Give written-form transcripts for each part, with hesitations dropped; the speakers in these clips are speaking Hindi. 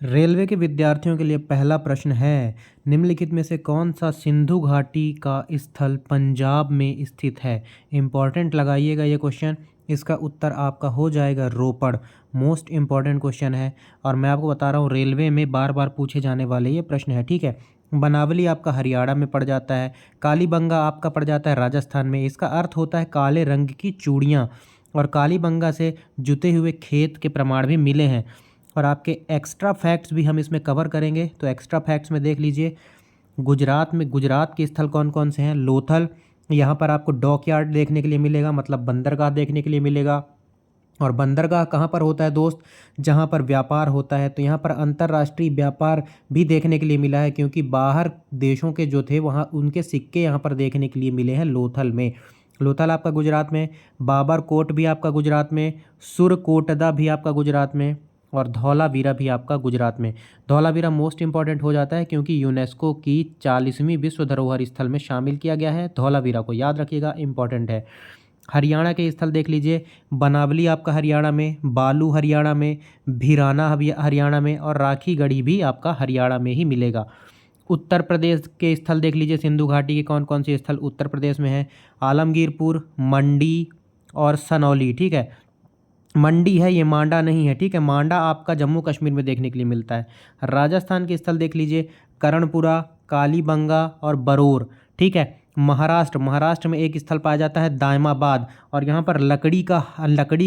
रेलवे के विद्यार्थियों के लिए पहला प्रश्न है, निम्नलिखित में से कौन सा सिंधु घाटी का स्थल पंजाब में स्थित है। इम्पॉर्टेंट लगाइएगा ये क्वेश्चन। इसका उत्तर आपका हो जाएगा रोपड़। मोस्ट इम्पॉर्टेंट क्वेश्चन है और मैं आपको बता रहा हूँ रेलवे में बार बार पूछे जाने वाले ये प्रश्न है। ठीक है। बनावली आपका हरियाणा में पड़ जाता है। कालीबंगा आपका पड़ जाता है राजस्थान में। इसका अर्थ होता है काले रंग की चूड़ियाँ, और कालीबंगा से जुते हुए खेत के प्रमाण भी मिले हैं। और आपके एक्स्ट्रा फैक्ट्स भी हम इसमें कवर करेंगे। तो एक्स्ट्रा फैक्ट्स में देख लीजिए, गुजरात के स्थल कौन कौन से हैं। लोथल, यहाँ पर आपको डॉक यार्ड देखने के लिए मिलेगा, मतलब बंदरगाह देखने के लिए मिलेगा। और बंदरगाह कहाँ पर होता है दोस्त, जहाँ पर व्यापार होता है। तो यहाँ पर अंतर्राष्ट्रीय व्यापार भी देखने के लिए मिला है, क्योंकि बाहर देशों के जो थे वहाँ उनके सिक्के यहाँ पर देखने के लिए मिले हैं लोथल में। लोथल आपका गुजरात में। बाबर कोट भी आपका गुजरात में। सुरकोटदा भी आपका गुजरात में। और धौलावीरा भी आपका गुजरात में। धौलावीरा मोस्ट इंपॉर्टेंट हो जाता है क्योंकि यूनेस्को की 40वीं विश्व धरोहर स्थल में शामिल किया गया है। धौलावीरा को याद रखिएगा, इंपॉर्टेंट है। हरियाणा के स्थल देख लीजिए, बनावली आपका हरियाणा में, बालू हरियाणा में, भिराना हरियाणा में, और राखीगढ़ी भी आपका हरियाणा में ही मिलेगा। उत्तर प्रदेश के स्थल देख लीजिए, सिंधु घाटी के कौन कौन से स्थल उत्तर प्रदेश में हैं। आलमगीरपुर, मंडी और सनौली। ठीक है, मंडी है ये, मांडा नहीं है। ठीक है, मांडा आपका जम्मू कश्मीर में देखने के लिए मिलता है। राजस्थान के स्थल देख लीजिए, करणपुरा, कालीबंगा और बरोर। ठीक है, महाराष्ट्र में एक स्थल पाया जाता है दायमाबाद, और यहाँ पर लकड़ी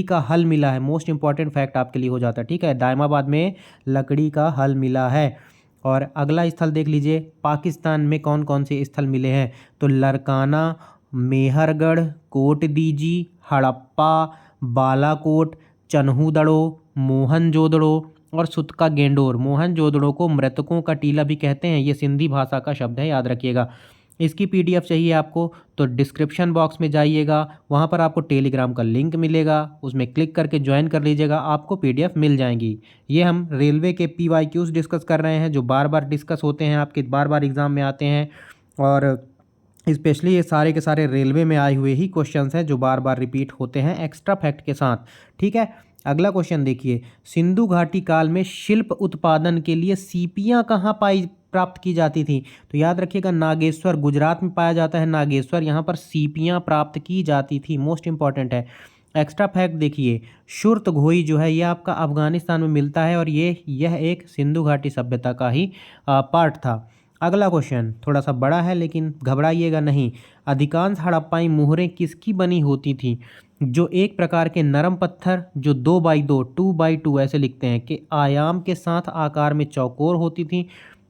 का हल मिला है। मोस्ट इंपॉर्टेंट फैक्ट आपके लिए हो जाता है। ठीक है, दायमाबाद में लकड़ी का हल मिला है। और अगला स्थल देख लीजिए, पाकिस्तान में कौन कौन से स्थल मिले हैं। तो लरकाना, मेहरगढ़, कोटदीजी, हड़प्पा, बालाकोट, चन्हूदड़ो, मोहनजोदड़ो और सुतका गेंडोर। मोहनजोदड़ो को मृतकों का टीला भी कहते हैं, ये सिंधी भाषा का शब्द है, याद रखिएगा। इसकी पीडीएफ चाहिए आपको तो डिस्क्रिप्शन बॉक्स में जाइएगा, वहाँ पर आपको टेलीग्राम का लिंक मिलेगा, उसमें क्लिक करके ज्वाइन कर लीजिएगा, आपको पीडीएफ मिल जाएंगी। ये हम रेलवे के PYQs डिस्कस कर रहे हैं, जो बार बार डिस्कस होते हैं, आपके बार बार एग्जाम में आते हैं। और स्पेशली ये सारे के सारे रेलवे में आए हुए ही क्वेश्चंस हैं जो बार बार रिपीट होते हैं एक्स्ट्रा फैक्ट के साथ। ठीक है, अगला क्वेश्चन देखिए, सिंधु घाटी काल में शिल्प उत्पादन के लिए सीपियां कहाँ प्राप्त की जाती थी। तो याद रखिएगा, नागेश्वर गुजरात में पाया जाता है। नागेश्वर, यहाँ पर सीपियां प्राप्त की जाती थी। मोस्ट इंपॉर्टेंट है। एक्स्ट्रा फैक्ट देखिए, शुर्तघोई जो है ये आपका अफगानिस्तान में मिलता है, और यह एक सिंधु घाटी सभ्यता का ही पार्ट था। अगला क्वेश्चन थोड़ा सा बड़ा है, लेकिन घबराइएगा नहीं। अधिकांश हड़प्पाई मुहरें किसकी बनी होती थी। जो एक प्रकार के नरम पत्थर, जो 2x2 2x2 ऐसे लिखते हैं, कि आयाम के साथ आकार में चौकोर होती थी,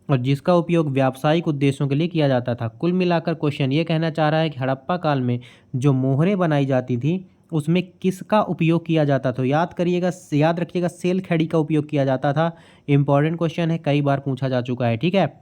और जिसका उपयोग व्यावसायिक उद्देश्यों के लिए किया जाता था। कुल मिलाकर क्वेश्चन ये कहना चाह रहा है कि हड़प्पा काल में जो मोहरें बनाई जाती थी उसमें किसका उपयोग किया जाता था। तो याद करिएगा, याद रखिएगा, सेल खड़ी का उपयोग किया जाता था। इंपॉर्टेंट क्वेश्चन है, कई बार पूछा जा चुका है। ठीक है,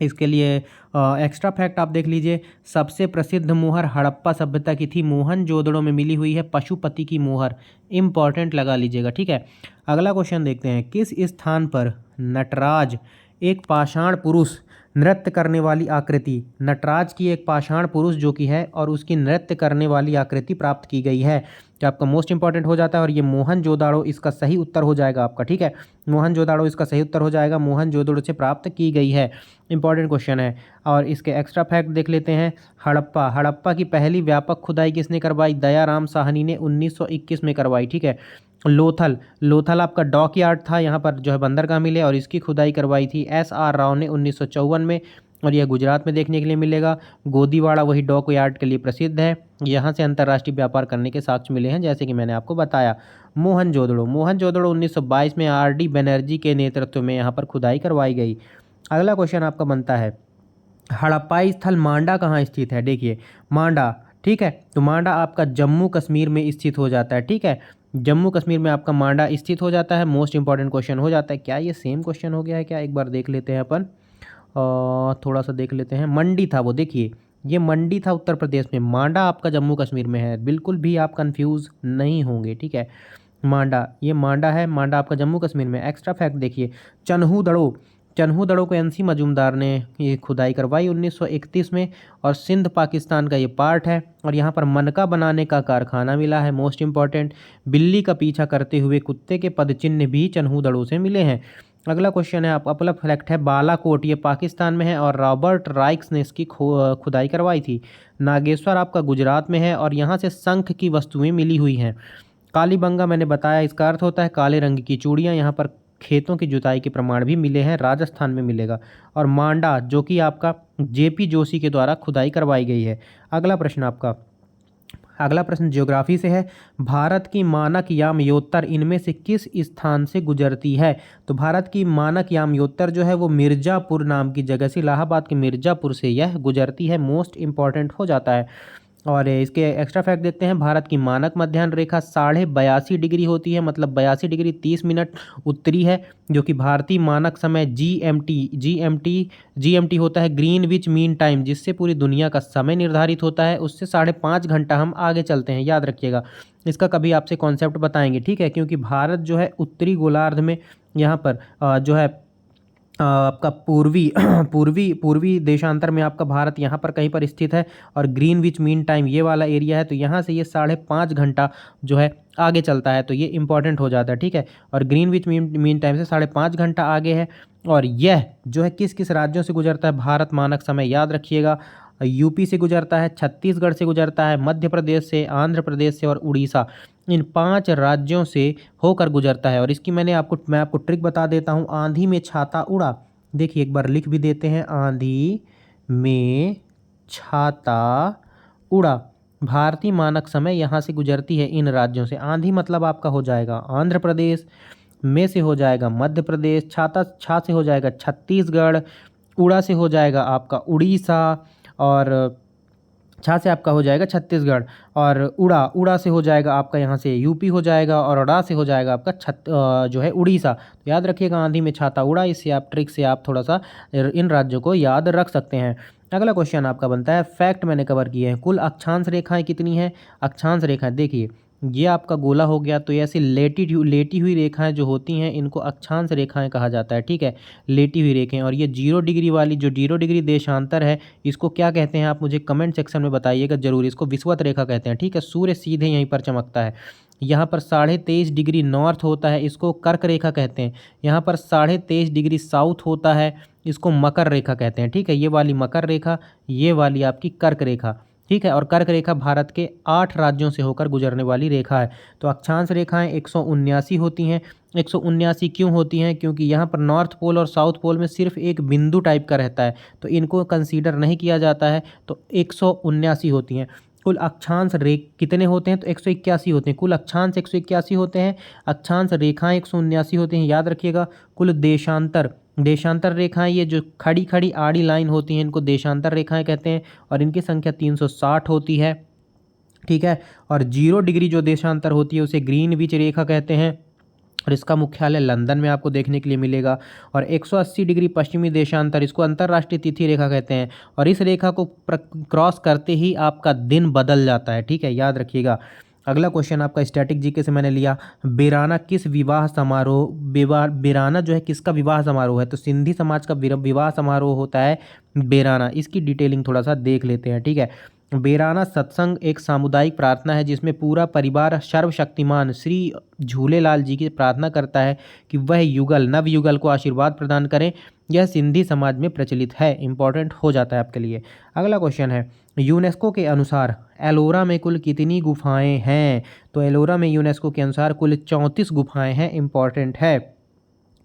इसके लिए एक्स्ट्रा फैक्ट आप देख लीजिए, सबसे प्रसिद्ध मोहर हड़प्पा सभ्यता की थी, मोहनजोदड़ो में मिली हुई है पशुपति की मोहर। इंपॉर्टेंट लगा लीजिएगा। ठीक है, अगला क्वेश्चन देखते हैं, किस स्थान पर नटराज एक पाषाण पुरुष नृत्य करने वाली आकृति, नटराज की एक पाषाण पुरुष जो कि है, और उसकी नृत्य करने वाली आकृति प्राप्त की गई है, जो आपका मोस्ट इंपॉर्टेंट हो जाता है। और ये मोहनजोदाड़ो इसका सही उत्तर हो जाएगा आपका। ठीक है, मोहनजोदाड़ो इसका सही उत्तर हो जाएगा, मोहनजोदड़ो से प्राप्त की गई है। इंपॉर्टेंट क्वेश्चन है। और इसके एक्स्ट्रा फैक्ट देख लेते हैं। हड़प्पा की पहली व्यापक खुदाई किसने करवाई। दयाराम साहनी ने 1921 में करवाई। ठीक है, लोथल आपका डॉक यार्ड था, यहाँ पर जो है बंदरगाह मिले, और इसकी खुदाई करवाई थी SR राव ने 1954 में, और यह गुजरात में देखने के लिए मिलेगा। गोदीवाड़ा वही डॉक यार्ड के लिए प्रसिद्ध है, यहाँ से अंतर्राष्ट्रीय व्यापार करने के साक्ष्य मिले हैं, जैसे कि मैंने आपको बताया। मोहनजोदड़ो 1922 में RD बनर्जी के नेतृत्व में यहाँ पर खुदाई करवाई गई। अगला क्वेश्चन आपका बनता है, हड़प्पाई स्थल मांडा कहाँ स्थित है। देखिए, मांडा, ठीक है, तो मांडा आपका जम्मू कश्मीर में स्थित हो जाता है। ठीक है, जम्मू कश्मीर में आपका मांडा स्थित हो जाता है। मोस्ट इंपॉर्टेंट क्वेश्चन हो जाता है। क्या ये सेम क्वेश्चन हो गया है क्या, एक बार देख लेते हैं अपन, थोड़ा सा देख लेते हैं। मंडी था वो, देखिए ये मंडी था उत्तर प्रदेश में, मांडा आपका जम्मू कश्मीर में है। बिल्कुल भी आप कंफ्यूज नहीं होंगे। ठीक है, मांडा, ये मांडा है, मांडा आपका जम्मू कश्मीर में। एक्स्ट्रा फैक्ट देखिए, चन्हूदड़ो को NC मजूमदार ने ये खुदाई करवाई 1931 में, और सिंध पाकिस्तान का ये पार्ट है, और यहाँ पर मनका बनाने का कारखाना मिला है। मोस्ट इंपॉर्टेंट, बिल्ली का पीछा करते हुए कुत्ते के पदचिन्ह भी चन्हूदड़ो से मिले हैं। अगला क्वेश्चन है आप अपना फैक्ट है बालाकोट, ये पाकिस्तान में है और रॉबर्ट राइक्स ने इसकी खुदाई करवाई थी। नागेश्वर आपका गुजरात में है और यहाँ से शंख की वस्तुएं मिली हुई हैं। कालीबंगा मैंने बताया, इसका अर्थ होता है काले रंग की चूड़ियाँ। यहाँ पर खेतों की जुताई के प्रमाण भी मिले हैं, राजस्थान में मिलेगा। और मांडा जो कि आपका जेपी जोशी के द्वारा खुदाई करवाई गई है। अगला प्रश्न ज्योग्राफी से है। भारत की मानक याम्योत्तर इनमें से किस स्थान से गुजरती है? तो भारत की मानक याम्योत्तर जो है वो मिर्ज़ापुर नाम की जगह से, इलाहाबाद के मिर्ज़ापुर से यह गुजरती है। मोस्ट इंपॉर्टेंट हो जाता है। और इसके एक्स्ट्रा फैक्ट देखते हैं। भारत की मानक मध्याह्न रेखा 82.5 डिग्री होती है, मतलब 82 डिग्री 30 मिनट उत्तरी है, जो कि भारतीय मानक समय जीएमटी होता है, ग्रीनविच मीन टाइम, जिससे पूरी दुनिया का समय निर्धारित होता है। उससे 5.5 घंटा हम आगे चलते हैं, याद रखिएगा। इसका कभी आपसे कॉन्सेप्ट बताएंगे, ठीक है, क्योंकि भारत जो है उत्तरी गोलार्ध में यहाँ पर जो है आपका पूर्वी पूर्वी देशांतर में आपका भारत यहाँ पर कहीं पर स्थित है। और ग्रीनविच मीन टाइम ये वाला एरिया है, तो यहाँ से ये 5.5 घंटा जो है आगे चलता है, तो ये इंपॉर्टेंट हो जाता है, ठीक है। और ग्रीनविच मीन टाइम से 5.5 घंटा आगे है। और यह जो है किस किस राज्यों से गुजरता है भारत मानक समय, याद रखिएगा। यूपी से गुजरता है, छत्तीसगढ़ से गुजरता है, मध्य प्रदेश से, आंध्र प्रदेश से और उड़ीसा, इन 5 राज्यों से होकर गुजरता है। और इसकी मैं आपको ट्रिक बता देता हूँ। आंधी में छाता उड़ा, देखिए एक बार लिख भी देते हैं, आंधी में छाता उड़ा, भारतीय मानक समय यहाँ से गुजरती है इन राज्यों से। आंधी मतलब आपका हो जाएगा आंध्र प्रदेश, में से हो जाएगा मध्य प्रदेश, छा से हो जाएगा छत्तीसगढ़, उड़ा से हो जाएगा आपका उड़ीसा, और छा से आपका हो जाएगा छत्तीसगढ़, और उड़ा से हो जाएगा आपका यहाँ से यूपी हो जाएगा, और अड़ा से हो जाएगा आपका जो है उड़ीसा। तो याद रखिएगा आंधी में छाता उड़ा, इससे आप ट्रिक से आप थोड़ा सा इन राज्यों को याद रख सकते हैं। अगला क्वेश्चन आपका बनता है, फैक्ट मैंने कवर किए हैं। कुल अक्षांश रेखाएं कितनी हैं? अक्षांश रेखाएं देखिए, ये आपका गोला हो गया, तो ऐसी लेटी हुई रेखाएं जो होती हैं इनको अक्षांश रेखाएं कहा जाता है, ठीक है, लेटी हुई रेखाएं। और ये 0 डिग्री वाली जो 0 डिग्री देशांतर है, इसको क्या कहते हैं आप मुझे कमेंट सेक्शन में बताइएगा जरूर। इसको विषुवत रेखा कहते हैं, ठीक है। सूर्य सीधे यहीं पर चमकता है। यहाँ पर 23.5 डिग्री नॉर्थ होता है, इसको कर्क रेखा कहते हैं। यहाँ पर 23.5 डिग्री साउथ होता है, इसको मकर रेखा कहते हैं, ठीक है। ये वाली मकर रेखा, ये वाली आपकी कर्क रेखा, ठीक है। और कर्क रेखा भारत के 8 राज्यों से होकर गुजरने वाली रेखा है। तो अक्षांश रेखाएं 179 होती हैं। 179 क्यों होती हैं? क्योंकि यहाँ पर नॉर्थ पोल और साउथ पोल में सिर्फ एक बिंदु टाइप का रहता है, तो इनको कंसीडर नहीं किया जाता है, तो 179 होती हैं। कुल अक्षांश कितने होते हैं? तो 181 होते हैं। कुल अक्षांश 181 होते हैं, अक्षांश रेखाएं 179 होती हैं, याद रखिएगा। कुल देशांतर रेखाएं, ये जो खड़ी खड़ी आड़ी लाइन होती हैं इनको देशांतर रेखाएं कहते हैं, और इनकी संख्या 360 होती है, ठीक है। और 0 डिग्री जो देशांतर होती है उसे ग्रीनविच रेखा कहते हैं, और इसका मुख्यालय लंदन में आपको देखने के लिए मिलेगा। और 180 डिग्री पश्चिमी देशांतर, इसको अंतर्राष्ट्रीय तिथि रेखा कहते हैं, और इस रेखा को क्रॉस करते ही आपका दिन बदल जाता है, ठीक है, याद रखिएगा। अगला क्वेश्चन आपका स्टैटिक जीके से मैंने लिया, बेराना किस विवाह समारोह, बेराना जो है किसका विवाह समारोह है? तो सिंधी समाज का विवाह समारोह होता है बेराना। इसकी डिटेलिंग थोड़ा सा देख लेते हैं, ठीक है। बेराना सत्संग एक सामुदायिक प्रार्थना है जिसमें पूरा परिवार सर्वशक्तिमान श्री झूलेलाल जी की प्रार्थना करता है कि वह नवयुगल को आशीर्वाद प्रदान करें। यह सिंधी समाज में प्रचलित है, इंपॉर्टेंट हो जाता है आपके लिए। अगला क्वेश्चन है, यूनेस्को के अनुसार एलोरा में कुल कितनी गुफाएं हैं? तो एलोरा में यूनेस्को के अनुसार कुल 34 गुफाएं हैं, इंपॉर्टेंट है,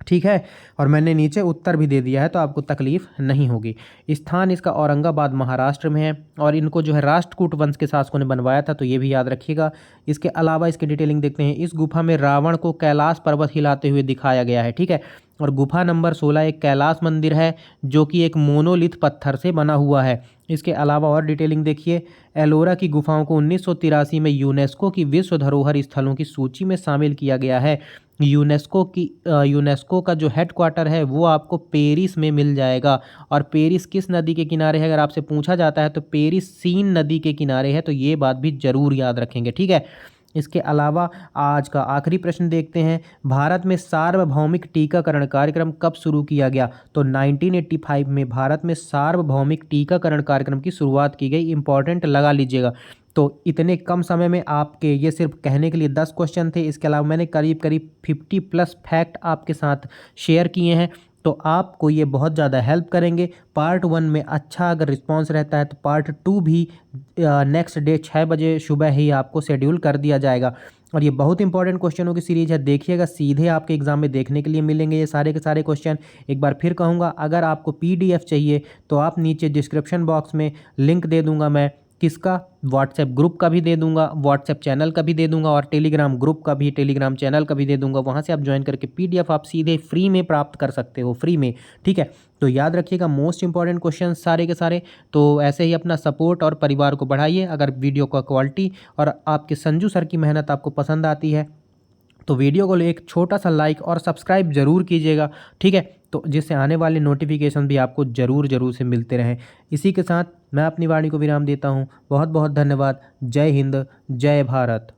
ठीक है। और मैंने नीचे उत्तर भी दे दिया है, तो आपको तकलीफ नहीं होगी। स्थान इसका औरंगाबाद महाराष्ट्र में है, और इनको जो है राष्ट्रकूट वंश के शासकों ने बनवाया था, तो ये भी याद रखिएगा। इसके अलावा इसकी डिटेलिंग देखते हैं। इस गुफा में रावण को कैलाश पर्वत हिलाते हुए दिखाया गया है, ठीक है। और गुफा नंबर 16 एक कैलाश मंदिर है जो कि एक मोनोलिथ पत्थर से बना हुआ है। इसके अलावा और डिटेलिंग देखिए, एलोरा की गुफाओं को 1983 में यूनेस्को की विश्व धरोहर स्थलों की सूची में शामिल किया गया है। यूनेस्को का जो हेडक्वार्टर है वो आपको पेरिस में मिल जाएगा। और पेरिस किस नदी के किनारे है अगर आपसे पूछा जाता है, तो पेरिस सीन नदी के किनारे है, तो ये बात भी जरूर याद रखेंगे, ठीक है। इसके अलावा आज का आखिरी प्रश्न देखते हैं, भारत में सार्वभौमिक टीकाकरण कार्यक्रम कब शुरू किया गया? तो 1985 में भारत में सार्वभौमिक टीकाकरण कार्यक्रम की शुरुआत की गई, इंपॉर्टेंट लगा लीजिएगा। तो इतने कम समय में आपके ये सिर्फ कहने के लिए 10 क्वेश्चन थे। इसके अलावा मैंने करीब करीब 50 प्लस फैक्ट आपके साथ शेयर किए हैं, तो आपको ये बहुत ज़्यादा हेल्प करेंगे। पार्ट 1 में अच्छा अगर रिस्पांस रहता है तो पार्ट 2 भी नेक्स्ट डे 6 बजे सुबह ही आपको शेड्यूल कर दिया जाएगा। और ये बहुत इंपॉर्टेंट क्वेश्चनों की सीरीज है, देखिएगा, सीधे आपके एग्जाम में देखने के लिए मिलेंगे ये सारे के सारे क्वेश्चन। एक बार फिर कहूँगा, अगर आपको PDF चाहिए तो आप नीचे डिस्क्रिप्शन बॉक्स में लिंक दे दूंगा मैं, किसका, व्हाट्सएप ग्रुप का भी दे दूंगा, व्हाट्सएप चैनल का भी दे दूंगा, और टेलीग्राम ग्रुप का भी, टेलीग्राम चैनल का भी दे दूंगा। वहां से आप ज्वाइन करके PDF आप सीधे फ्री में प्राप्त कर सकते हो, फ्री में, ठीक है। तो याद रखिएगा, मोस्ट इंपॉर्टेंट क्वेश्चन सारे के सारे। तो ऐसे ही अपना सपोर्ट और परिवार को बढ़ाइए। अगर वीडियो का क्वालिटी और आपके संजू सर की मेहनत आपको पसंद आती है तो वीडियो को एक छोटा सा लाइक और सब्सक्राइब जरूर कीजिएगा, ठीक है, तो जिससे आने वाले नोटिफिकेशन भी आपको जरूर से मिलते रहें। इसी के साथ मैं अपनी वाणी को विराम देता हूँ। बहुत बहुत धन्यवाद। जय हिंद, जय भारत।